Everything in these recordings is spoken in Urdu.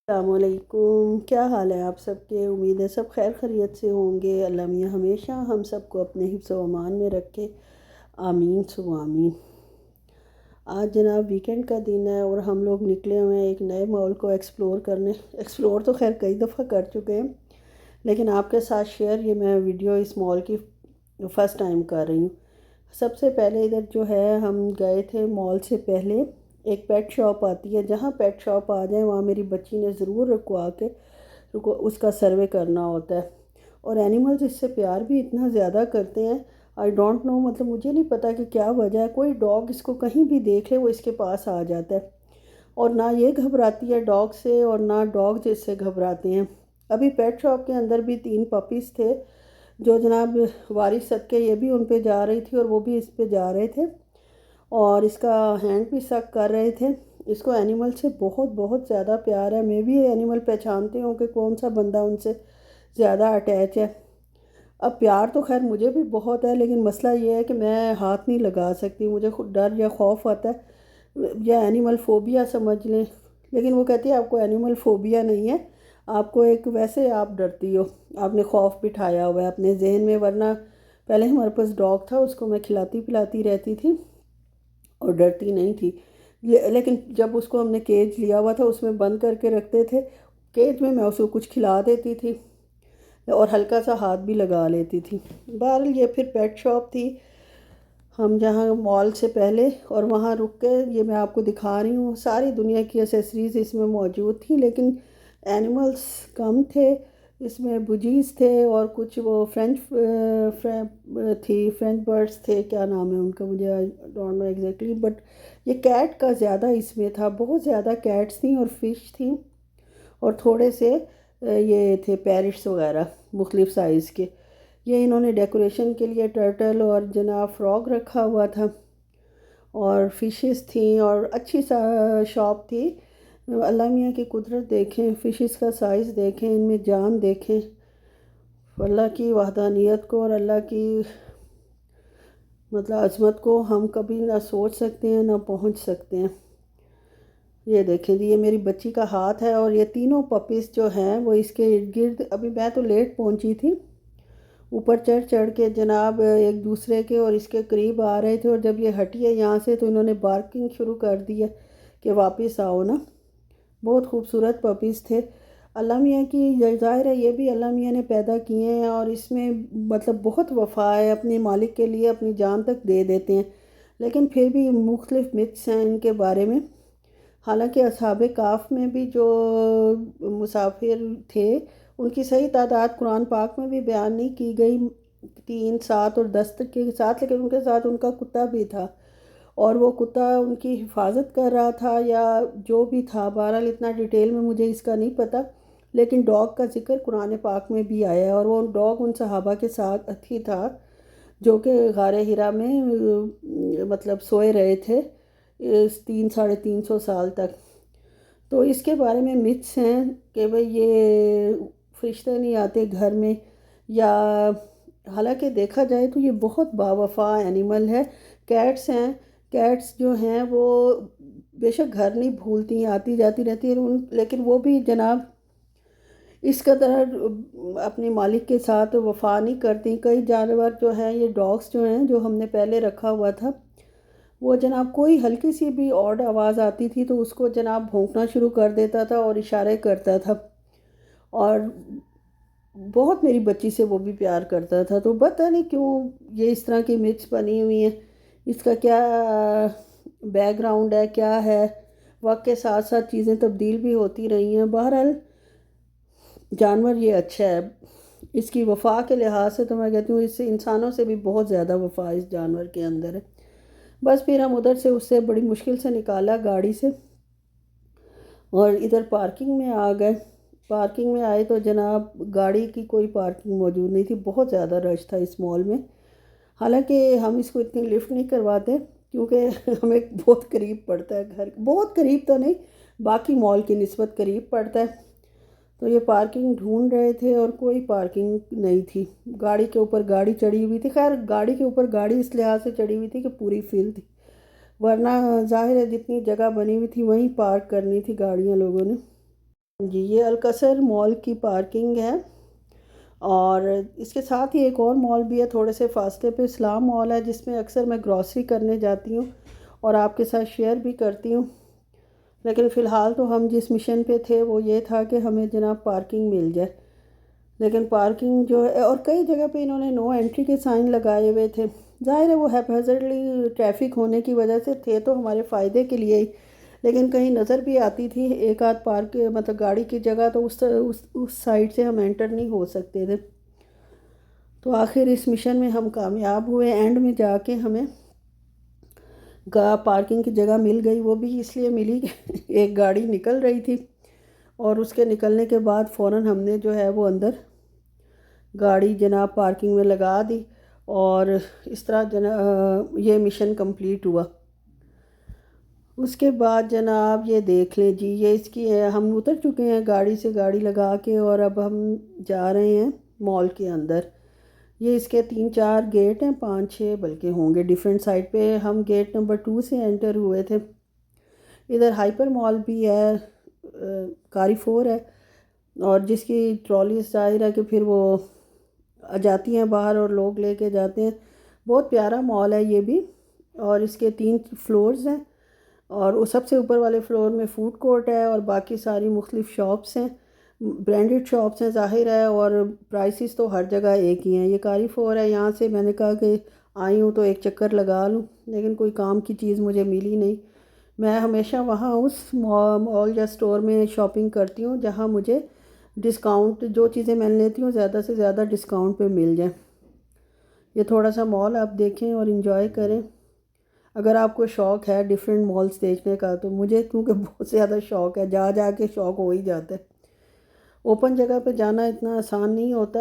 السلام علیکم، کیا حال ہے آپ سب کے؟ امید ہے سب خیر خیریت سے ہوں گے۔ اللہ میاں ہمیشہ ہم سب کو اپنے حفظ و امان میں رکھے، آمین سو آمین۔ آج جناب ویکنڈ کا دن ہے اور ہم لوگ نکلے ہوئے ہیں ایک نئے مال کو ایکسپلور کرنے۔ ایکسپلور تو خیر کئی دفعہ کر چکے ہیں، لیکن آپ کے ساتھ شیئر یہ میں ویڈیو اس مال کی فرسٹ ٹائم کر رہی ہوں۔ سب سے پہلے ادھر جو ہے ہم گئے تھے مال سے پہلے ایک پیٹ شاپ آتی ہے، جہاں پیٹ شاپ آ جائیں وہاں میری بچی نے ضرور رکوا کے اس کا سروے کرنا ہوتا ہے۔ اور اینیملز اس سے پیار بھی اتنا زیادہ کرتے ہیں، آئی ڈونٹ نو، مطلب مجھے نہیں پتا کہ کیا وجہ ہے۔ کوئی ڈاگ اس کو کہیں بھی دیکھ لے وہ اس کے پاس آ جاتا ہے، اور نہ یہ گھبراتی ہے ڈاگ سے اور نہ ڈاگ اس سے گھبراتے ہیں۔ ابھی پیٹ شاپ کے اندر بھی 3 پپیز تھے جو جناب وارث صدقے یہ بھی ان پہ جا رہی تھی اور وہ بھی اس پہ جا رہے تھے، اور اس کا ہینڈ بھی سک کر رہے تھے۔ اس کو اینیمل سے بہت بہت زیادہ پیار ہے۔ میں بھی اینیمل پہچانتی ہوں کہ کون سا بندہ ان سے زیادہ اٹیچ ہے۔ اب پیار تو خیر مجھے بھی بہت ہے، لیکن مسئلہ یہ ہے کہ میں ہاتھ نہیں لگا سکتی، مجھے خود ڈر یا خوف آتا ہے، یا اینیمل فوبیا سمجھ لیں۔ لیکن وہ کہتی ہے آپ کو اینیمل فوبیا نہیں ہے، آپ کو ایک ویسے آپ ڈرتی ہو، آپ نے خوف بٹھایا ہوا ہے اپنے ذہن میں، ورنہ پہلے ہمارے پاس ڈاگ تھا، اس کو میں کھلاتی پلاتی رہتی تھی اور ڈرتی نہیں تھی۔ لیکن جب اس کو ہم نے کیج لیا ہوا تھا اس میں بند کر کے رکھتے تھے، کیج میں اس کو کچھ کھلا دیتی تھی اور ہلکا سا ہاتھ بھی لگا لیتی تھی۔ بہرحال یہ پھر پیٹ شاپ تھی ہم جہاں مال سے پہلے، اور وہاں رک کے یہ میں آپ کو دکھا رہی ہوں۔ ساری دنیا کی ایسیسریز اس میں موجود تھیں، لیکن اینیملز کم تھے۔ اس میں بجیز تھے اور کچھ وہ فرینچ برڈز تھے، کیا نام ہے ان کا مجھے ڈونٹ نو ایگزیکٹلی، بٹ یہ کیٹ کا زیادہ اس میں تھا، بہت زیادہ کیٹس تھیں اور فش تھیں، اور تھوڑے سے یہ تھے پیرٹس وغیرہ مختلف سائز کے۔ یہ انہوں نے ڈیکوریشن کے لیے ٹرٹل اور جناب فراگ رکھا ہوا تھا، اور فشز تھیں، اور اچھی سا شاپ تھی۔ اللہ میاں کی قدرت دیکھیں، فشز کا سائز دیکھیں، ان میں جان دیکھیں، اللہ کی وحدانیت کو اور اللہ کی مطلب عظمت کو ہم کبھی نہ سوچ سکتے ہیں نہ پہنچ سکتے ہیں۔ یہ دیکھیں جی، یہ میری بچی کا ہاتھ ہے، اور یہ تینوں پپیز جو ہیں وہ اس کے ارد گرد، ابھی میں تو لیٹ پہنچی تھی، اوپر چڑھ چڑھ کے جناب ایک دوسرے کے اور اس کے قریب آ رہے تھے، اور جب یہ ہٹی ہے یہاں سے تو انہوں نے بارکنگ شروع کر دی ہے کہ واپس آؤ نا۔ بہت خوبصورت پپیز تھے۔ اللہ میاں کی ظاہر ہے یہ بھی اللہ میاں نے پیدا کیے ہیں، اور اس میں مطلب بہت وفا ہے، اپنے مالک کے لیے اپنی جان تک دے دیتے ہیں، لیکن پھر بھی مختلف متس ہیں ان کے بارے میں۔ حالانکہ اصحاب کہف میں بھی جو مسافر تھے ان کی صحیح تعداد قرآن پاک میں بھی بیان نہیں کی گئی، 3، 7 اور 10 تک کے ساتھ، لیکن ان کے ساتھ ان کا کتا بھی تھا، اور وہ کتا ان کی حفاظت کر رہا تھا یا جو بھی تھا، بہرحال اتنا ڈیٹیل میں مجھے اس کا نہیں پتہ، لیکن ڈاگ کا ذکر قرآن پاک میں بھی آیا ہے، اور وہ ڈاگ ان صحابہ کے ساتھ ہی تھا جو کہ غار حرا میں مطلب سوئے رہے تھے 300-350 سال تک۔ تو اس کے بارے میں متس ہیں کہ بھئی یہ فرشتے نہیں آتے گھر میں، یا حالانکہ دیکھا جائے تو یہ بہت باوفا اینیمل ہے۔ کیٹس ہیں، کیٹس جو ہیں وہ بے شک گھر نہیں بھولتی ہیں، آتی جاتی رہتی ہیں، لیکن وہ بھی جناب اس قدر اپنے مالک کے ساتھ وفا نہیں کرتی۔ کئی جانور جو ہیں، یہ ڈاگس جو ہیں جو ہم نے پہلے رکھا ہوا تھا، وہ جناب کوئی ہلکی سی بھی آڈ آواز آتی تھی تو اس کو جناب بھونکنا شروع کر دیتا تھا اور اشارے کرتا تھا، اور بہت میری بچی سے وہ بھی پیار کرتا تھا۔ تو پتہ نہیں کیوں یہ اس طرح کی متس بنی ہوئی ہیں، اس کا کیا بیک گراؤنڈ ہے، کیا ہے۔ وقت کے ساتھ ساتھ چیزیں تبدیل بھی ہوتی رہی ہیں۔ بہرحال جانور یہ اچھا ہے، اس کی وفا کے لحاظ سے تو میں کہتی ہوں اس سے انسانوں سے بھی بہت زیادہ وفا اس جانور کے اندر ہے۔ بس پھر ہم ادھر سے اس سے بڑی مشکل سے نکالا گاڑی سے، اور ادھر پارکنگ میں آ گئے۔ پارکنگ میں آئے تو جناب گاڑی کی کوئی پارکنگ موجود نہیں تھی، بہت زیادہ رش تھا اس مال میں۔ حالانکہ ہم اس کو اتنی لفٹ نہیں کرواتے کیونکہ ہمیں بہت قریب پڑتا ہے گھر، بہت قریب تو نہیں، باقی مال کی نسبت قریب پڑتا ہے۔ تو یہ پارکنگ ڈھونڈ رہے تھے اور کوئی پارکنگ نہیں تھی، گاڑی کے اوپر گاڑی چڑھی ہوئی تھی۔ خیر گاڑی کے اوپر گاڑی اس لحاظ سے چڑھی ہوئی تھی کہ پوری فل تھی، ورنہ ظاہر ہے جتنی جگہ بنی ہوئی تھی وہیں پارک کرنی تھی گاڑیاں لوگوں نے۔ جی یہ القصر مال کی پارکنگ ہے، اور اس کے ساتھ ہی ایک اور مال بھی ہے تھوڑے سے فاصلے پہ، اسلام مال ہے، جس میں اکثر میں گروسری کرنے جاتی ہوں اور آپ کے ساتھ شیئر بھی کرتی ہوں۔ لیکن فی الحال تو ہم جس مشن پہ تھے وہ یہ تھا کہ ہمیں جناب پارکنگ مل جائے، لیکن پارکنگ جو ہے، اور کئی جگہ پہ انہوں نے نو انٹری کے سائن لگائے ہوئے تھے، ظاہر ہے وہ ہیپیزرلی ٹریفک ہونے کی وجہ سے تھے تو ہمارے فائدے کے لیے ہی، لیکن کہیں نظر بھی آتی تھی ایک آدھ پارک مطلب گاڑی کی جگہ، تو اس سائڈ سے ہم انٹر نہیں ہو سکتے تھے۔ تو آخر اس مشن میں ہم کامیاب ہوئے، اینڈ میں جا کے ہمیں پارکنگ کی جگہ مل گئی، وہ بھی اس لیے ملی کہ ایک گاڑی نکل رہی تھی، اور اس کے نکلنے کے بعد فوراً ہم نے جو ہے وہ اندر گاڑی جناب پارکنگ میں لگا دی، اور اس طرح جناب یہ مشن کمپلیٹ ہوا۔ اس کے بعد جناب یہ دیکھ لیں جی، یہ اس کی ہے، ہم اتر چکے ہیں گاڑی سے، گاڑی لگا کے، اور اب ہم جا رہے ہیں مال کے اندر۔ یہ اس کے 3-4 گیٹ ہیں، 5-6 بلکہ ہوں گے ڈیفرنٹ سائڈ پہ، ہم گیٹ نمبر 2 سے انٹر ہوئے تھے۔ ادھر ہائپر مال بھی ہے، کاری4 ہے، اور جس کی ٹرالی ظاہر ہے کہ پھر وہ جاتی ہیں باہر اور لوگ لے کے جاتے ہیں۔ بہت پیارا مال ہے یہ بھی، اور اس کے 3 فلورز ہیں، اور وہ سب سے اوپر والے فلور میں فوڈ کورٹ ہے، اور باقی ساری مختلف شاپس ہیں، برانڈڈ شاپس ہیں ظاہر ہے، اور پرائسز تو ہر جگہ ایک ہی ہیں۔ یہ کاری4 ہے، یہاں سے میں نے کہا کہ آئی ہوں تو ایک چکر لگا لوں، لیکن کوئی کام کی چیز مجھے ملی نہیں۔ میں ہمیشہ وہاں اس مال یا اسٹور میں شاپنگ کرتی ہوں جہاں مجھے ڈسکاؤنٹ، جو چیزیں میں لیتی ہوں زیادہ سے زیادہ ڈسکاؤنٹ پہ مل جائیں۔ یہ تھوڑا سا مال آپ دیکھیں اور انجوائے کریں، اگر آپ کو شوق ہے ڈیفرنٹ مالز دیکھنے کا، تو مجھے کیونکہ بہت زیادہ شوق ہے، جا جا کے شوق ہو ہی جاتا ہے۔ اوپن جگہ پہ جانا اتنا آسان نہیں ہوتا،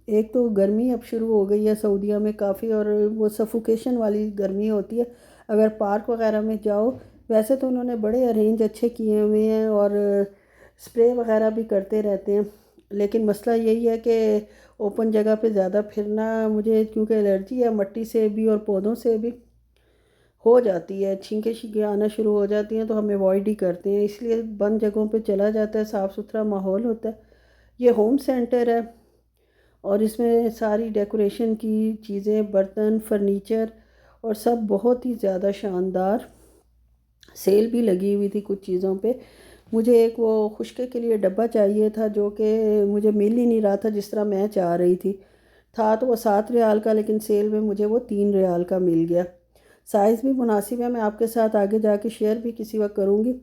ایک تو گرمی اب شروع ہو گئی ہے سعودیہ میں کافی، اور وہ سفوکیشن والی گرمی ہوتی ہے۔ اگر پارک وغیرہ میں جاؤ، ویسے تو انہوں نے بڑے ارینج اچھے کیے ہوئے ہیں، اور اسپرے وغیرہ بھی کرتے رہتے ہیں، لیکن مسئلہ یہی ہے کہ اوپن جگہ پہ زیادہ پھرنا، مجھے کیونکہ الرجی ہے مٹی سے بھی اور پودوں سے بھی ہو جاتی ہے، چھینکیں چھینکیں آنا شروع ہو جاتی ہیں، تو ہم ایوائڈ ہی کرتے ہیں، اس لیے بند جگہوں پہ چلا جاتا ہے، صاف ستھرا ماحول ہوتا ہے۔ یہ ہوم سینٹر ہے، اور اس میں ساری ڈیکوریشن کی چیزیں، برتن، فرنیچر، اور سب بہت ہی زیادہ شاندار، سیل بھی لگی ہوئی تھی کچھ چیزوں پہ۔ مجھے ایک وہ خشکے کے لیے ڈبہ چاہیے تھا، جو کہ مجھے مل ہی نہیں رہا تھا جس طرح میں چاہ رہی تھی، تھا تو وہ 7 ریال کا، لیکن سیل میں مجھے وہ 3 ریال کا مل گیا۔ سائز بھی مناسب ہے، میں آپ کے ساتھ آگے جا کے شیئر بھی کسی وقت کروں گی۔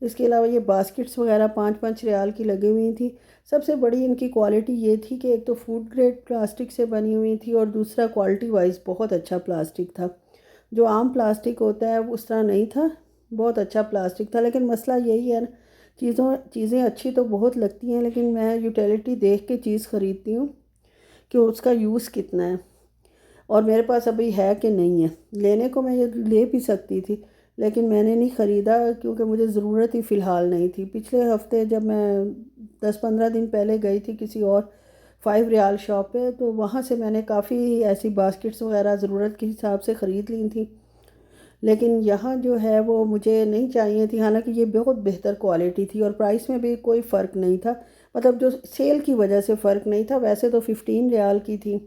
اس کے علاوہ یہ باسکٹس وغیرہ 5-5 ریال کی لگی ہوئی تھی۔ سب سے بڑی ان کی کوالٹی یہ تھی کہ ایک تو فوڈ گریڈ پلاسٹک سے بنی ہوئی تھی، اور دوسرا کوالٹی وائز بہت اچھا پلاسٹک تھا، جو عام پلاسٹک ہوتا ہے اس طرح نہیں تھا، بہت اچھا پلاسٹک تھا۔ لیکن مسئلہ یہی ہے نا، چیزیں اچھی تو بہت لگتی ہیں، لیکن میں یوٹیلیٹی دیکھ کے چیز خریدتی ہوں کہ اس کا یوز کتنا ہے، اور میرے پاس ابھی ہے کہ نہیں ہے۔ لینے کو میں یہ لے بھی سکتی تھی، لیکن میں نے نہیں خریدا کیونکہ مجھے ضرورت ہی فی الحال نہیں تھی۔ پچھلے ہفتے جب میں 10-15 دن پہلے گئی تھی کسی اور 5 ریال شاپ پہ، تو وہاں سے میں نے کافی ایسی باسکٹس وغیرہ ضرورت کے حساب سے خرید لی تھی، لیکن یہاں جو ہے وہ مجھے نہیں چاہیے تھی، حالانکہ یہ بہت بہتر کوالٹی تھی، اور پرائس میں بھی کوئی فرق نہیں تھا، مطلب جو سیل کی وجہ سے فرق نہیں تھا، ویسے تو 15 ریال کی تھی،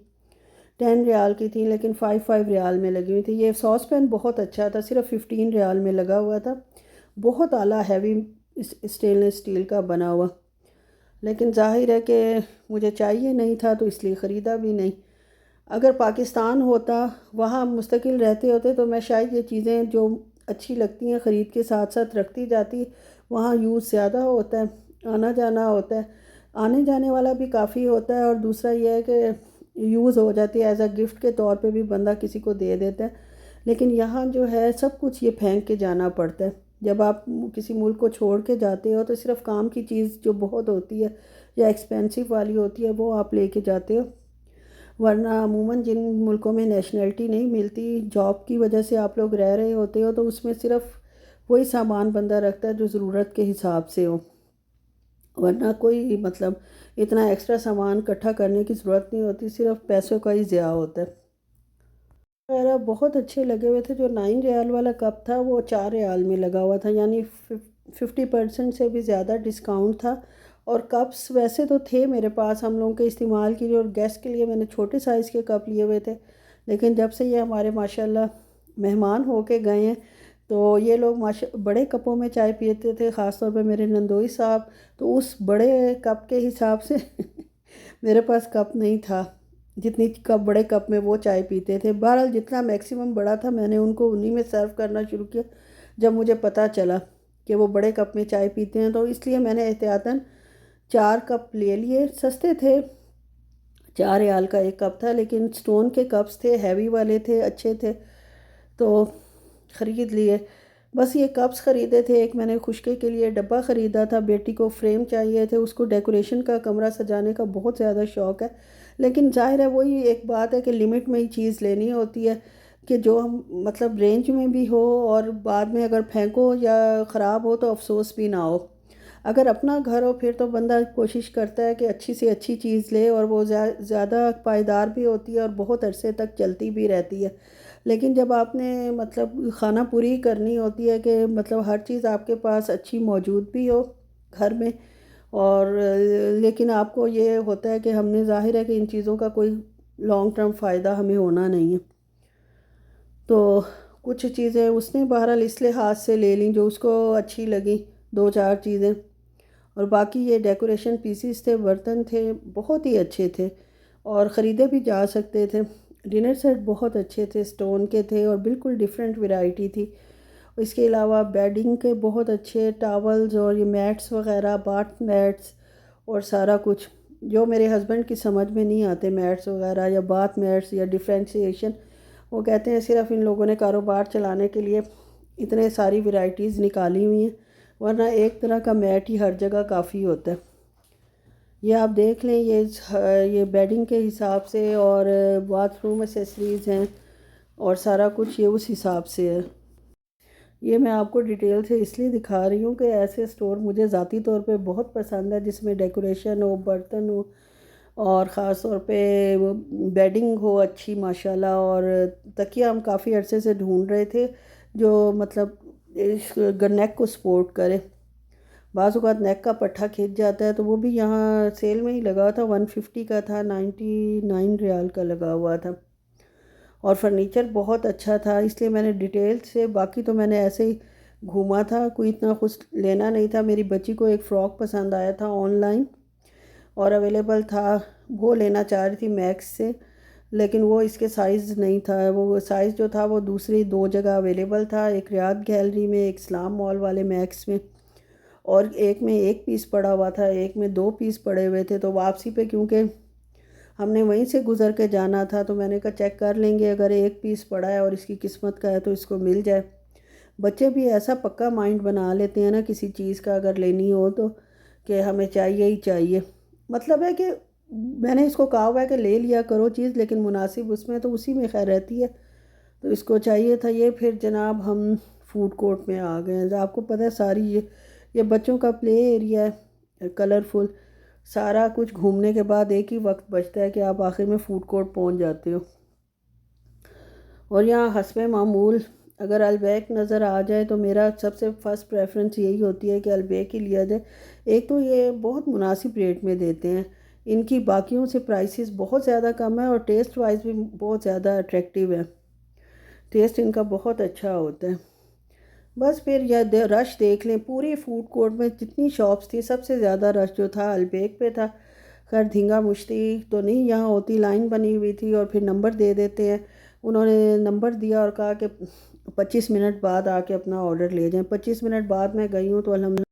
10 ریال کی تھی، لیکن 5 ریال میں لگی ہوئی تھی۔ یہ ساس پین بہت اچھا تھا، صرف 15 ریال میں لگا ہوا تھا، بہت اعلیٰ ہیوی اسٹینلیس اسٹیل کا بنا ہوا، لیکن ظاہر ہے کہ مجھے چاہیے نہیں تھا تو اس لیے خریدا بھی نہیں۔ اگر پاکستان ہوتا، وہاں مستقل رہتے ہوتے، تو میں شاید یہ چیزیں جو اچھی لگتی ہیں خرید کے ساتھ ساتھ رکھتی جاتی، وہاں یوز زیادہ ہوتا ہے، آنا جانا ہوتا ہے، آنے جانے والا بھی کافی ہوتا ہے، اور دوسرا یہ ہے کہ یوز ہو جاتی ہے، ایز اے گفٹ کے طور پہ بھی بندہ کسی کو دے دیتا ہے۔ لیکن یہاں جو ہے سب کچھ یہ پھینک کے جانا پڑتا ہے، جب آپ کسی ملک کو چھوڑ کے جاتے ہو تو صرف کام کی چیز جو بہت ہوتی ہے یا ایکسپینسو والی ہوتی ہے وہ آپ لے کے جاتے ہو، ورنہ عموماً جن ملکوں میں نیشنلٹی نہیں ملتی، جاب کی وجہ سے آپ لوگ رہ رہے ہوتے ہو، تو اس میں صرف وہی سامان بندہ رکھتا ہے جو ضرورت کے حساب سے ہو، ورنہ کوئی مطلب اتنا ایکسٹرا سامان اکٹھا کرنے کی ضرورت نہیں ہوتی، صرف پیسوں کا ہی ضیاع ہوتا ہے۔ وغیرہ بہت اچھے لگے ہوئے تھے، جو 9 ریال والا کپ تھا وہ 4 ریال میں لگا ہوا تھا، یعنی 50% سے بھی زیادہ ڈسکاؤنٹ تھا، اور کپس ویسے تو تھے میرے پاس ہم لوگوں کے استعمال کے لیے، اور گیسٹ کے لیے میں نے چھوٹے سائز کے کپ لیے ہوئے تھے، لیکن جب سے یہ ہمارے ماشاءاللہ مہمان ہو کے گئے ہیں تو یہ لوگ بڑے کپوں میں چائے پیتے تھے، خاص طور پہ میرے نندوئی صاحب، تو اس بڑے کپ کے حساب سے میرے پاس کپ نہیں تھا جتنی کپ بڑے کپ میں وہ چائے پیتے تھے۔ بہرحال جتنا میکسیمم بڑا تھا میں نے ان کو انہی میں سرو کرنا شروع کیا جب مجھے پتہ چلا کہ وہ بڑے کپ میں چائے پیتے ہیں، تو اس لیے میں نے احتیاطاً 4 کپ لے لیے، سستے تھے، 4 ریال کا ایک کپ تھا، لیکن سٹون کے کپس تھے، ہیوی والے تھے، اچھے تھے، تو خرید لیے۔ بس یہ کپس خریدے تھے، ایک میں نے خشکے کے لیے ڈبہ خریدا تھا، بیٹی کو فریم چاہیے تھے، اس کو ڈیکوریشن کا کمرہ سجانے کا بہت زیادہ شوق ہے، لیکن ظاہر ہے وہی ایک بات ہے کہ لمٹ میں ہی چیز لینی ہوتی ہے، کہ جو ہم مطلب رینج میں بھی ہو، اور بعد میں اگر پھینکو یا خراب ہو تو افسوس بھی نہ ہو۔ اگر اپنا گھر ہو پھر تو بندہ کوشش کرتا ہے کہ اچھی سے اچھی چیز لے، اور وہ زیادہ پائیدار بھی ہوتی ہے اور بہت عرصے تک چلتی بھی رہتی ہے۔ لیکن جب آپ نے مطلب خانہ پوری کرنی ہوتی ہے کہ مطلب ہر چیز آپ کے پاس اچھی موجود بھی ہو گھر میں، اور لیکن آپ کو یہ ہوتا ہے کہ ہم نے ظاہر ہے کہ ان چیزوں کا کوئی لانگ ٹرم فائدہ ہمیں ہونا نہیں ہے، تو کچھ چیزیں اس نے بہرحال اس لحاظ سے لے لیں جو اس کو اچھی لگی، 2 4 چیزیں، اور باقی یہ ڈیکوریشن پیسز تھے، برتن تھے، بہت ہی اچھے تھے اور خریدے بھی جا سکتے تھے۔ ڈنر سیٹ بہت اچھے تھے، سٹون کے تھے اور بالکل ڈیفرنٹ ورائٹی تھی۔ اس کے علاوہ بیڈنگ کے بہت اچھے ٹاولز اور یہ میٹس وغیرہ، باتھ میٹس اور سارا کچھ جو میرے ہسبینڈ کی سمجھ میں نہیں آتے، میٹس وغیرہ یا باتھ میٹس یا ڈیفرینشیشن، وہ کہتے ہیں صرف ان لوگوں نے کاروبار چلانے کے لیے اتنے ساری ورائٹیز نکالی ہوئی ہیں، ورنہ ایک طرح کا میٹ ہی ہر جگہ کافی ہوتا ہے۔ یہ آپ دیکھ لیں، یہ بیڈنگ کے حساب سے اور باتھ روم ایسیسریز ہیں اور سارا کچھ یہ اس حساب سے ہے۔ یہ میں آپ کو ڈیٹیل سے اس لیے دکھا رہی ہوں کہ ایسے سٹور مجھے ذاتی طور پہ بہت پسند ہے جس میں ڈیکوریشن ہو، برتن ہو، اور خاص طور پہ وہ بیڈنگ ہو اچھی ماشاءاللہ، اور تکیہ ہم کافی عرصے سے ڈھونڈ رہے تھے جو مطلب اس نیک کو سپورٹ کرے۔ بعض اوقات نیک کا پٹھا کھنچ جاتا ہے، تو وہ بھی یہاں سیل میں ہی لگا تھا، 150 کا تھا، 99 ریال کا لگا ہوا تھا، اور فرنیچر بہت اچھا تھا، اس لیے میں نے ڈیٹیل سے، باقی تو میں نے ایسے ہی گھوما تھا، کوئی اتنا کچھ لینا نہیں تھا۔ میری بچی کو ایک فراک پسند آیا تھا آن لائن اور اویلیبل تھا، وہ لینا چاہ رہی تھی میکس سے، لیکن وہ اس کے سائز نہیں تھا، وہ سائز جو تھا وہ دوسری 2 جگہ اویلیبل تھا، ایک ریاض گیلری میں، ایک اسلام مال والے میکس میں، اور ایک میں 1 پیس پڑا ہوا تھا، ایک میں 2 پیس پڑے ہوئے تھے، تو واپسی پہ کیونکہ ہم نے وہیں سے گزر کے جانا تھا تو میں نے کہا چیک کر لیں گے، اگر 1 پیس پڑا ہے اور اس کی قسمت کا ہے تو اس کو مل جائے۔ بچے بھی ایسا پکا مائنڈ بنا لیتے ہیں نا کسی چیز کا اگر لینی ہو تو، کہ ہمیں چاہیے ہی چاہیے، مطلب ہے کہ میں نے اس کو کہا ہوا ہے کہ لے لیا کرو چیز، لیکن مناسب اس میں تو اسی میں خیر رہتی ہے، تو اس کو چاہیے تھا یہ۔ پھر جناب ہم فوڈ کورٹ میں آ گئے ہیں، آپ کو پتہ ہے ساری یہ بچوں کا پلے ایریا ہے، کلرفل، سارا کچھ گھومنے کے بعد ایک ہی وقت بچتا ہے کہ آپ آخر میں فوڈ کورٹ پہنچ جاتے ہو، اور یہاں حسب معمول اگر البیک نظر آ جائے تو میرا سب سے فرسٹ پریفرنس یہی ہوتی ہے کہ البیک ہی لیا جائے۔ ایک تو یہ بہت مناسب ریٹ میں دیتے ہیں، ان کی باقیوں سے پرائسز بہت زیادہ کم ہے، اور ٹیسٹ وائز بھی بہت زیادہ اٹریکٹیو ہے، ٹیسٹ ان کا بہت اچھا ہوتا ہے۔ بس پھر یہ رش دیکھ لیں، پوری فوڈ کورٹ میں جتنی شاپس تھی سب سے زیادہ رش جو تھا البیک پہ تھا۔ خیر دھینگا مشتی تو نہیں یہاں ہوتی، لائن بنی ہوئی تھی، اور پھر نمبر دے دیتے ہیں، انہوں نے نمبر دیا اور کہا کہ 25 منٹ بعد آ کے اپنا آرڈر لے جائیں۔ 25 منٹ بعد میں گئی ہوں تو الحمدللہ